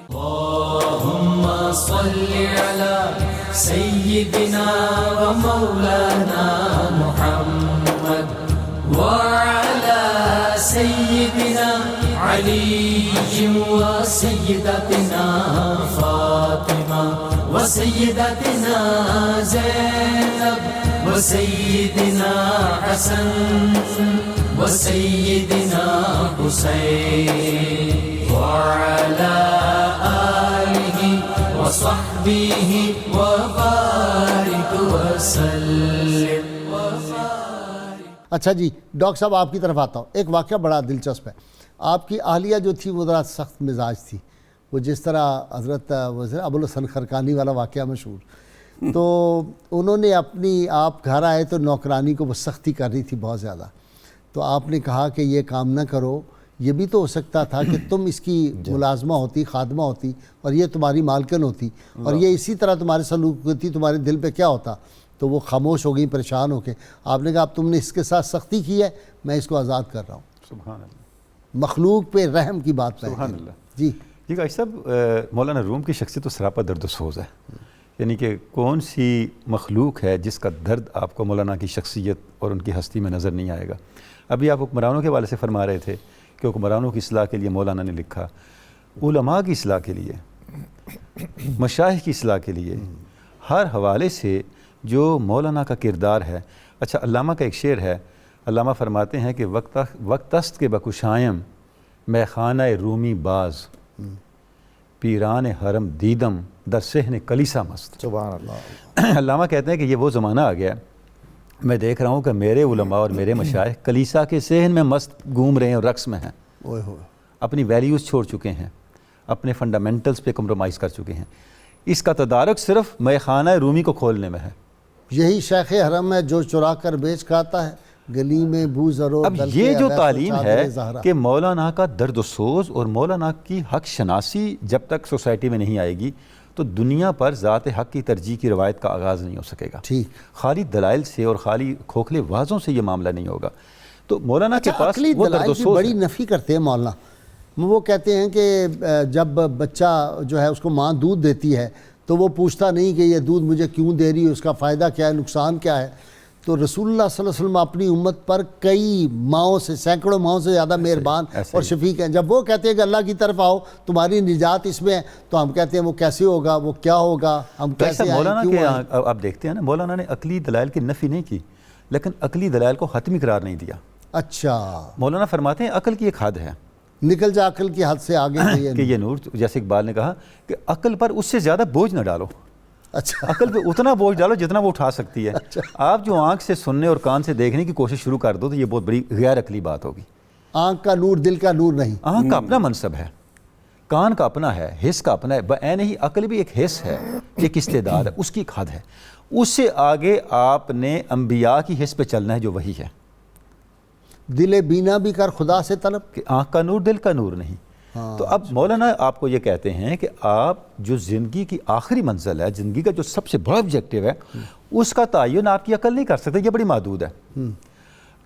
Speaker 1: اللهم صل على سيدنا ومولانا محمد وعلى سيدنا علي وسيدتنا فاطمة وسيدتنا زينب وسيدنا حسن وسيدنا حسين وعلى آله وصحبه وبارك وسلم۔
Speaker 3: اچھا جی ڈاکٹر صاحب آپ کی طرف آتا ہوں، ایک واقعہ بڑا دلچسپ ہے۔ آپ کی اہلیہ جو تھی وہ ذرا سخت مزاج تھی، وہ جس طرح حضرت وزیر ابوالحسن خرقانی والا واقعہ مشہور، تو انہوں نے آپ گھر آئے تو نوکرانی کو وہ سختی کر رہی تھی بہت زیادہ، تو آپ نے کہا کہ یہ کام نہ کرو، یہ بھی تو ہو سکتا تھا کہ تم اس کی ملازمہ ہوتی، خادمہ ہوتی، اور یہ تمہاری مالکن ہوتی، اور یہ اسی طرح تمہارے سلوک ہوتی، تمہارے دل پہ کیا ہوتا؟ تو وہ خاموش ہو گئی، پریشان ہو کے۔ آپ نے کہا اب تم نے اس کے ساتھ سختی کی ہے، میں اس کو آزاد کر رہا ہوں۔
Speaker 5: سبحان اللہ،
Speaker 3: مخلوق پہ رحم کی بات ہے۔
Speaker 5: سبحان اللہ۔
Speaker 3: جی
Speaker 5: قاضی صاحب، مولانا روم کی شخصیت تو سراپا درد و سوز ہے، یعنی کہ کون سی مخلوق ہے جس کا درد آپ کو مولانا کی شخصیت اور ان کی ہستی میں نظر نہیں آئے گا۔ ابھی آپ حکمرانوں کے حوالے سے فرما رہے تھے کہ حکمرانوں کی اصلاح کے لیے مولانا نے لکھا، علماء کی اصلاح کے لیے، مشائخ کی اصلاح کے لیے، ہر حوالے سے جو مولانا کا کردار ہے۔ اچھا، علامہ کا ایک شعر ہے، علامہ فرماتے ہیں کہ وقت است کے بکشائم میں خانہ رومی باز، پیران حرم دیدم در صحن کلیسا مست۔
Speaker 4: سبحان اللہ۔
Speaker 5: علامہ کہتے ہیں کہ یہ وہ زمانہ آ گیا، میں دیکھ رہا ہوں کہ میرے علماء اور میرے مشائخ کلیسا کے صحن میں مست گھوم رہے ہیں اور رقص میں ہیں، اپنی ویلیوز چھوڑ چکے ہیں، اپنے فنڈامنٹلز پہ کمپرومائز کر چکے ہیں۔ اس کا تدارک صرف میں خانہ رومی کو کھولنے میں ہے۔
Speaker 3: یہی شیخ حرم ہے جو چرا کر بیچ کھاتا ہے گلی میں بو زرو۔
Speaker 5: اب یہ جو تعلیم ہے کہ مولانا کا درد و سوز اور مولانا کی حق شناسی جب تک سوسائٹی میں نہیں آئے گی تو دنیا پر ذات حق کی ترجیح کی روایت کا آغاز نہیں ہو سکے گا۔
Speaker 3: ٹھیک،
Speaker 5: خالی دلائل سے اور خالی کھوکھلے واضحوں سے یہ معاملہ نہیں ہوگا۔ تو مولانا کے پاس وہ درد و سوز
Speaker 3: بڑی نفی کرتے ہیں مولانا۔ وہ کہتے ہیں کہ جب بچہ جو ہے اس کو ماں دودھ دیتی ہے تو وہ پوچھتا نہیں کہ یہ دودھ مجھے کیوں دے رہی ہے، اس کا فائدہ کیا ہے، نقصان کیا ہے۔ تو رسول اللہ صلی اللہ علیہ وسلم اپنی امت پر کئی ماؤں سے، سینکڑوں ماؤں سے زیادہ مہربان اور شفیق ہیں۔ جب وہ کہتے ہیں کہ اللہ کی طرف آؤ تمہاری نجات اس میں ہے، تو ہم کہتے ہیں وہ کیسے ہوگا، وہ کیا ہوگا، ہم کیسے آئیں،
Speaker 5: مولانا
Speaker 3: کیوں
Speaker 5: کے
Speaker 3: آئیں؟
Speaker 5: آپ دیکھتے ہیں نا، مولانا نے عقلی دلائل کی نفی نہیں کی لیکن عقلی دلائل کو حتمی قرار نہیں دیا۔
Speaker 3: اچھا،
Speaker 5: مولانا فرماتے ہیں عقل کی ایک حد ہے
Speaker 3: نکل جا عقل کی حد سے آگے
Speaker 5: کہ یہ نور، جیسے اقبال نے کہا کہ عقل پر اس سے زیادہ بوجھ نہ ڈالو،
Speaker 3: اچھا
Speaker 5: عقل پہ اتنا بوجھ ڈالو جتنا وہ اٹھا سکتی ہے۔ آپ جو آنکھ سے سننے اور کان سے دیکھنے کی کوشش شروع کر دو تو یہ بہت بڑی غیر عقلی بات ہوگی۔
Speaker 3: آنکھ کا نور دل کا نور نہیں،
Speaker 5: آنکھ کا اپنا منصب ہے، کان کا اپنا ہے، حس کا اپنا ہے، بعین ہی عقل بھی ایک حس ہے، ایک استعداد ہے، اس کی ایک حد ہے۔ اس سے آگے آپ نے انبیاء کی حس پہ چلنا ہے جو وہی ہے۔
Speaker 3: دل بینا بھی کر خدا سے طلب،
Speaker 5: کہ آنکھ کا نور دل کا نور نہیں۔ تو اب مولانا آپ کو یہ کہتے ہیں کہ آپ جو زندگی کی آخری منزل ہے، زندگی کا جو سب سے بڑا آبجیکٹیو ہے، اس کا تعین آپ کی عقل نہیں کر سکتے، یہ بڑی محدود ہے۔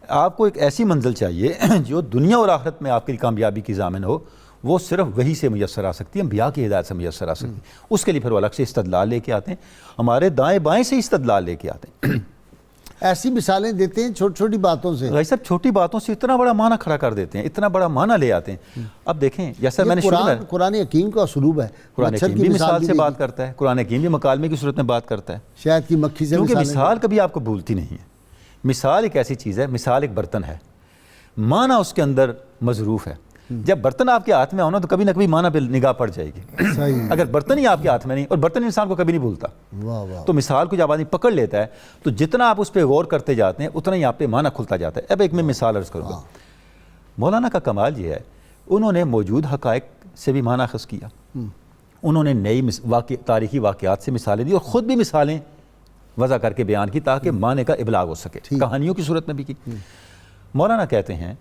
Speaker 5: آپ کو ایک ایسی منزل چاہیے جو دنیا اور آخرت میں آپ کی کامیابی کی ضامن ہو، وہ صرف وہی سے میسر آ سکتی ہے، انبیاء کی ہدایت سے میسر آ سکتی ہے۔ اس کے لیے پھر وہ الگ سے استدلال لے کے آتے ہیں، ہمارے دائیں بائیں سے استدلال لے کے آتے ہیں۔
Speaker 3: ایسی مثالیں دیتے ہیں چھوٹی چھوٹی باتوں سے۔
Speaker 5: بھائی صاحب چھوٹی باتوں سے اتنا بڑا معنی کھڑا کر دیتے ہیں، اتنا بڑا معنی لے آتے ہیں۔ اب دیکھیں جیسا میں نے
Speaker 3: قرآن حکیم کا اسلوب ہے،
Speaker 5: قرآن حکیم بھی مثال سے بات کرتا ہے، قرآن حکیم بھی مکالمے کی صورت میں بات کرتا ہے،
Speaker 3: شاید کی مکھی سے،
Speaker 5: کیونکہ مثال کبھی آپ کو بھولتی نہیں ہے۔ مثال ایک ایسی چیز ہے، مثال ایک برتن ہے، معنی اس کے اندر مظروف ہے۔ جب برتن آپ کے ہاتھ میں ہونا تو کبھی نہ کبھی معنی پہ نگاہ پڑ جائے گی۔
Speaker 3: صحیح،
Speaker 5: اگر برتن ہی آپ کے ہاتھ میں نہیں، اور برتن انسان کو کبھی نہیں بھولتا،
Speaker 3: واہ واہ،
Speaker 5: تو مثال کو جب آدمی پکڑ لیتا ہے تو جتنا آپ اس پہ غور کرتے جاتے ہیں اتنا ہی آپ پہ معنی کھلتا جاتا ہے۔ اب ایک میں مثال عرض کروں گا۔ مولانا کا کمال یہ ہے، انہوں نے موجود حقائق سے بھی معنی اخذ کیا، انہوں نے نئی تاریخی واقعات سے مثالیں دی اور خود بھی مثالیں وضع کر کے بیان کی تاکہ معنی کا ابلاغ ہو سکے، کہانیوں کی صورت میں بھی کی۔ مولانا کہتے ہیں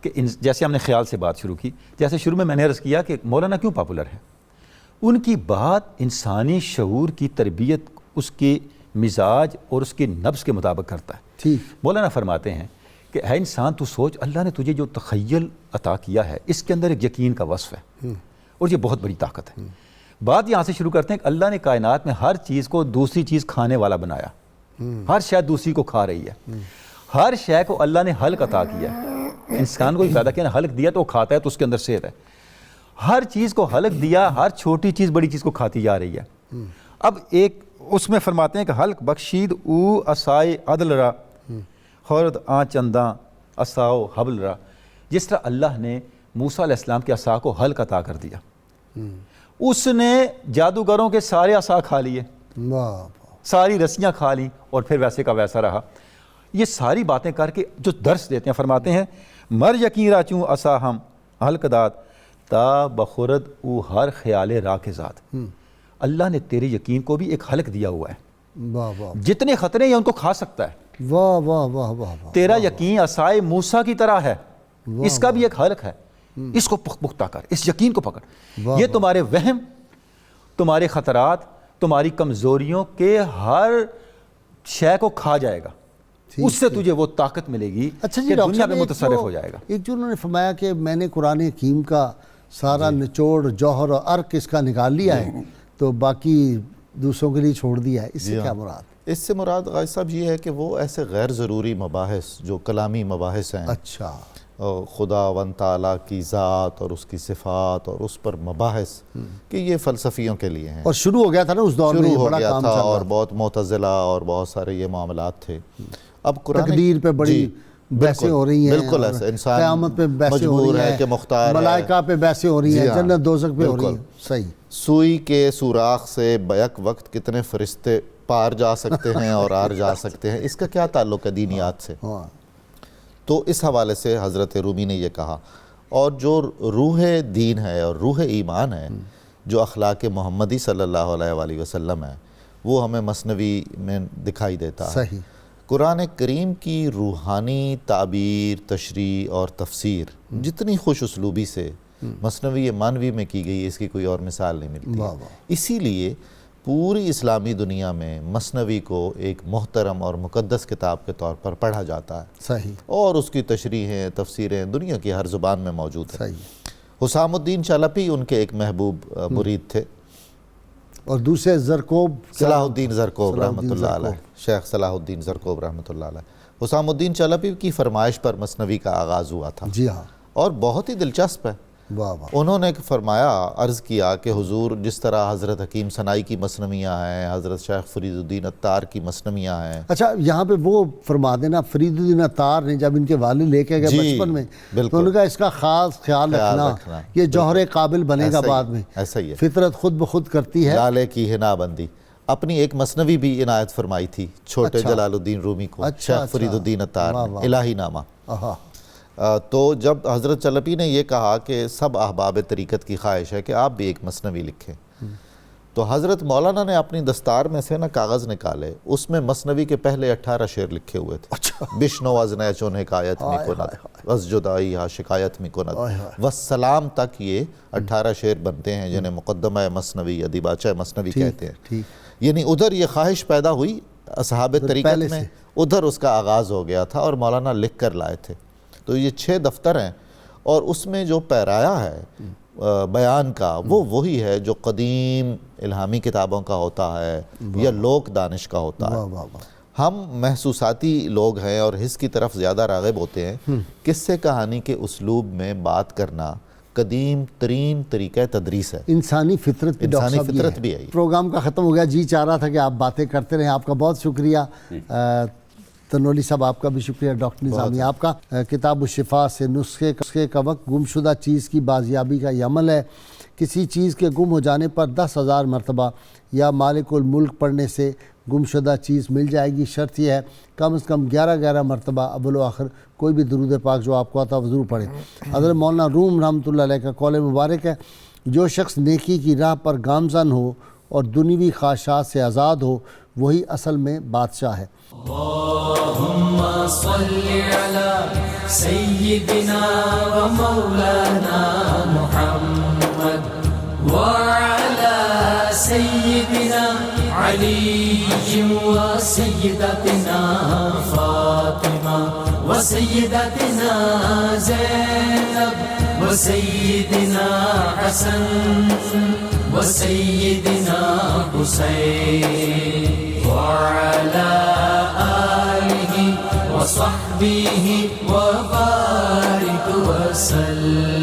Speaker 5: کہ جیسے ہم نے خیال سے بات شروع کی، جیسے شروع میں نے عرض کیا کہ مولانا کیوں پاپولر ہے، ان کی بات انسانی شعور کی تربیت اس کے مزاج اور اس کے نفس کے مطابق کرتا ہے۔
Speaker 3: ٹھیک،
Speaker 5: مولانا فرماتے ہیں کہ اے انسان تو سوچ، اللہ نے تجھے جو تخیل عطا کیا ہے اس کے اندر ایک یقین کا وصف ہے اور یہ بہت بڑی طاقت ہے۔ بات یہاں سے شروع کرتے ہیں کہ اللہ نے کائنات میں ہر چیز کو دوسری چیز کھانے والا بنایا، ہر شے دوسری کو کھا رہی ہے، ہر شے کو اللہ نے حلق عطا کیا ہے۔ انسان کو بھی پیدا کیا نا، حلق دیا تو وہ کھاتا ہے تو اس کے اندر صحت ہے، ہر چیز کو حلق دیا، ہر چھوٹی چیز بڑی چیز کو کھاتی جا رہی ہے۔ اب ایک اس میں فرماتے ہیں کہ حلق بخشید او اسائے عدل را خورد آ چنداں اساؤ حبل را، جس طرح اللہ نے موسیٰ علیہ السلام کے عصا کو حلق عطا کر دیا، اس نے جادوگروں کے سارے عصا کھا لیے،
Speaker 3: واہ،
Speaker 5: ساری رسیاں کھا لیں اور پھر ویسے کا ویسا رہا۔ یہ ساری باتیں کر کے جو درس دیتے ہیں، فرماتے ہیں مر یقین را چوں عصا ہم حلق داد تا بخورد او ہر خیال را کے ذات، اللہ نے تیرے یقین کو بھی ایک حلق دیا ہوا ہے،
Speaker 3: واہ واہ،
Speaker 5: جتنے خطرے ہیں ان کو کھا سکتا ہے۔
Speaker 3: واہ واہ واہ واہ واہ،
Speaker 5: تیرا یقین عصائے موسیٰ کی طرح ہے، اس کا بھی ایک حلق ہے، اس کو پختہ کر، اس یقین کو پکڑ، یہ تمہارے وہم، تمہارے خطرات، تمہاری کمزوریوں کے ہر شے کو کھا جائے گا، اس سے تجھے وہ طاقت ملے گی
Speaker 3: اچھا جی
Speaker 5: کہ
Speaker 3: ڈاکٹر
Speaker 5: دنیا
Speaker 3: صاحب،
Speaker 5: میں متصرف ہو جائے گا۔
Speaker 3: ایک جو انہوں نے فرمایا کہ میں نے قرآن حکیم کا سارا نچوڑ جوہر اور عرق اس کا نکال لیا ہے تو باقی دوسروں کے لیے چھوڑ دیا ہے، اس سے کیا مراد؟
Speaker 4: اس سے مراد غازی صاحب یہ ہے کہ وہ ایسے غیر ضروری مباحث جو کلامی مباحث ہیں،
Speaker 3: اچھا،
Speaker 4: خدا ون تعالیٰ کی ذات اور اس کی صفات اور اس پر مباحث کہ یہ فلسفیوں کے لیے ہیں،
Speaker 3: اور شروع ہو گیا تھا نا اس دور میں،
Speaker 4: شروع
Speaker 3: یہ
Speaker 4: ہو
Speaker 3: بڑا
Speaker 4: گیا
Speaker 3: کام
Speaker 4: تھا
Speaker 3: چل رہا
Speaker 4: اور
Speaker 3: تھا،
Speaker 4: بہت معتزلہ اور بہت سارے یہ معاملات تھے۔ اب قرآن
Speaker 3: تقدیر پہ بڑی بحثیں ہو رہی ہیں،
Speaker 4: بالکل
Speaker 3: اور
Speaker 4: ایسا، انسان
Speaker 3: قیامت پہ بحثیں ہو
Speaker 4: مجبور
Speaker 3: رہی
Speaker 4: ہے
Speaker 3: ہیں،
Speaker 4: کہ مختار ہے،
Speaker 3: ملائکہ پہ بحثیں ہو رہی
Speaker 4: جی
Speaker 3: ہیں،
Speaker 4: ہاں،
Speaker 3: جنت دوزخ پہ ہو رہی
Speaker 4: بالکل۔
Speaker 3: ہیں، صحیح،
Speaker 4: سوئی کے سوراخ سے بیک وقت کتنے فرشتے پار جا سکتے ہیں اور آر جا سکتے ہیں، اس کا کیا تعلق ہے دینیات سے؟
Speaker 3: ہاں،
Speaker 4: تو اس حوالے سے حضرت رومی نے یہ کہا، اور جو روح دین ہے اور روح ایمان ہے، جو اخلاق محمدی صلی اللہ علیہ وآلہ وسلم ہے، وہ ہمیں مثنوی میں دکھائی دیتا ہے۔
Speaker 3: صحیح،
Speaker 4: قرآن کریم کی روحانی تعبیر، تشریح اور تفسیر جتنی خوش اسلوبی سے مثنوی مانوی میں کی گئی، اس کی کوئی اور مثال نہیں ملتی۔
Speaker 3: واہ واہ،
Speaker 4: اسی لیے پوری اسلامی دنیا میں مثنوی کو ایک محترم اور مقدس کتاب کے طور پر پڑھا جاتا ہے،
Speaker 3: صحیح،
Speaker 4: اور اس کی تشریحیں، تفسیریں دنیا کی ہر زبان میں موجود ہیں۔
Speaker 3: صحیح،
Speaker 4: حسام الدین چالپی ان کے ایک محبوب مرید تھے،
Speaker 3: اور دوسرے زرکوب،
Speaker 4: صلاح الدین زرکوب
Speaker 3: صلاح
Speaker 4: رحمۃ
Speaker 3: الدین
Speaker 4: اللہ علیہ،
Speaker 3: زرکوب،
Speaker 4: شیخ صلاح الدین زرکوب رحمۃ اللہ علیہ۔ حسام الدین چالپی کی فرمائش پر مثنوی کا آغاز ہوا تھا،
Speaker 3: جی ہاں،
Speaker 4: اور بہت ہی دلچسپ ہے۔
Speaker 3: واہ واہ،
Speaker 4: انہوں نے فرمایا، عرض کیا کہ حضور جس طرح حضرت حکیم ثنائی کی مثنویاں ہیں، حضرت شیخ فرید الدین عطار کی مثنویاں ہیں۔
Speaker 3: اچھا یہاں پہ وہ فرما دینا، فرید الدین عطار نے جب ان کے والد لے کے گئے
Speaker 4: جی،
Speaker 3: بچپن میں
Speaker 4: بالکل،
Speaker 3: تو ان کا اس کا خاص خیال رکھنا، یہ جوہر قابل بنے گا بعد میں،
Speaker 4: ایسا ہی ہے،
Speaker 3: فطرت خود بخود کرتی ہے۔
Speaker 4: لالے کی ہنا بندی اپنی ایک مثنوی بھی عنایت فرمائی تھی چھوٹے جلال الدین رومی کو، شیخ فرید الدین عطار نے، الہی نامہ۔
Speaker 3: آہا،
Speaker 4: تو جب حضرت چلپی نے یہ کہا کہ سب احباب طریقت کی خواہش ہے کہ آپ بھی ایک مثنوی لکھیں، تو حضرت مولانا نے اپنی دستار میں سے کاغذ نکالے، اس میں مثنوی کے پہلے 18 شعر لکھے ہوئے تھے۔ بشنو از نیچون حکایت می کند از جدائی ہا شکایت می کند والسلام تک، یہ 18 شعر بنتے ہیں جنہیں مقدمہ مثنوی یا دیباچہ مثنوی کہتے ہیں۔ یعنی ادھر یہ خواہش پیدا ہوئی اصحاب طریقت میں، ادھر اس کا آغاز ہو گیا تھا اور مولانا لکھ کر لائے تھے۔ تو یہ 6 دفتر ہیں، اور اس میں جو پیرایا ہے بیان کا وہ وہی ہے جو قدیم الہامی کتابوں کا ہوتا ہے یا لوک دانش کا ہوتا ہے۔ ہم محسوساتی لوگ ہیں اور حس کی طرف زیادہ راغب ہوتے ہیں۔ قصے کہانی کے اسلوب میں بات کرنا قدیم ترین طریقہ تدریس ہے،
Speaker 3: انسانی فطرت بھی،
Speaker 4: انسانی فطرت بھی ہے۔
Speaker 3: پروگرام کا ختم ہو گیا، جی چاہ رہا تھا کہ آپ باتیں کرتے رہیں، آپ کا بہت شکریہ۔ تنولی صاحب آپ کا بھی شکریہ. ڈاکٹر نظامی آپ کا. کتاب الشفا سے نسخے کا وقت گمشدہ چیز کی بازیابی کا یہ عمل ہے. کسی چیز کے گم ہو جانے پر 10,000 مرتبہ یا مالک الملک پڑھنے سے گمشدہ چیز مل جائے گی. شرط یہ ہے کم از کم 11 مرتبہ اول و آخر کوئی بھی درود پاک جو آپ کو آتا وہ ضرور پڑھیں. حضرت مولانا روم رحمۃ اللہ علیہ کا قول مبارک ہے جو شخص نیکی کی راہ پر گامزن ہو اور دنیوی خواہشات سے آزاد ہو وہی اصل میں بادشاہ ہے.
Speaker 1: اللهم صل على سيدنا ومولانا محمد وعلى سيدنا علي وسيدتنا فاطمة وسيدتنا زينب وسيدنا حسن وسيدنا حسين وعلى آله وصحبه وبارك وسلم.